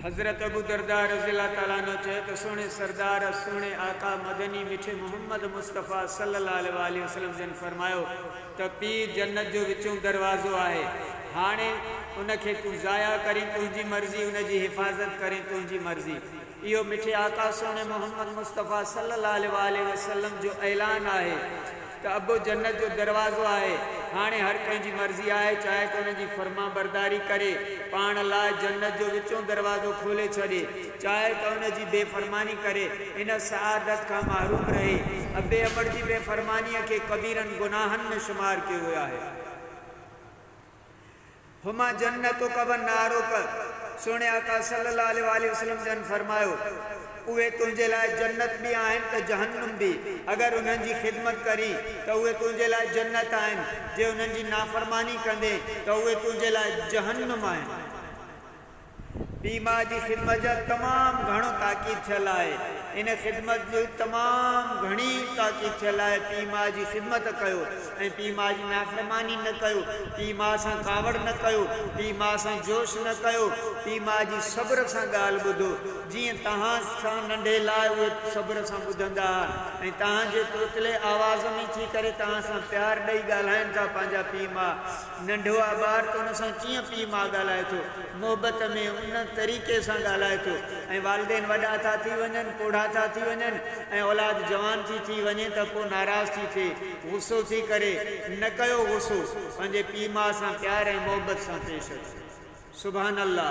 हज़रत अबू दरदा रज़ियल्लाहु ताला अन्हु चए तो सुने सरदार सुने आका मदनी मिठे मोहम्मद मुस्तफ़ा सल्लल्लाहु अलैहि वसल्लम जन फरमायो तो पीर जन्नत जो विचों दरवाज़ो आहे। हाणे उनखे तू ज़ाया करी तुझी मर्ज़ी उनकी हिफ़ाज़त करें तुझी मर्ज़ी। इहो मिठे आका सोने मोहम्मद मुस्तफ़ा सल्लल्लाहु अलैहि वसल्लम जो ऐलान आहे तो अबो जन्नत जो दरवाज़ो आहे। हाणे हर कंहिंजी मर्ज़ी आहे चाहे तो उनकी फरमा बरदारी करे पाण लाइ जन्नत जो विचों दरवाज़ो खोले छॾे चाहे तो उनकी बेफ़रमानी करे इन सआदत का महरूम रहे। अबे अमर की बेफ़रमानी के कबीरन गुनाहन में शुमार किया हुआ है। हुमा जन्नत कब नारो कर सोने आका सल्लल्लाहु अलैहि वसल्लम जन फरमायो उहे तुझे लाइ जन्नत भी आहिनि तो जहन्नुम भी। अगर उनकी खिदमत करी तो उहे तुझे लाइ जन्नत आहिनि, जे उनकी नाफरमानी कंदे तो उहे तुझे लाइ जहन्नुम आहिनि। पी माँ की खिदमत जा तमाम घणो ताकीद थियल है। इन खिदमत जो तमाम घणी ताकीद थियल है। पी माँ की खिदमत कयो ऐं पी माँ की नाफरमानी न कयो, पी माँ सां कावड़ न कयो, पी माँ सां जोश न कयो, पी माँ की सब्र सां ॻाल्हि ॿुधो जीअं तव्हां सां नंढे लाइ उहे सब्र सां ॿुधंदा ऐं तव्हांजे तोतले आवाज़ में थी करे तव्हां सां प्यार ॾेई ॻाल्हाइनि था पंहिंजा पी माँ। नंढो आहे ॿार त उन सां कीअं पी माँ ॻाल्हाए थो, मोहबत में उन तरीक़े सां ॻाल्हाए थो। ऐं वालिदेन वॾा था थी वञनि, पोढ़ा था थी वञनि ऐं औलाद जवान थी वञे त पोइ नाराज़ थी थिए, गुस्सो थी करे न कयो गुस्सो, पंहिंजे पीउ माउ सां प्यार ऐं मोहबत सां पेश अचो। सुभान अल्लाह।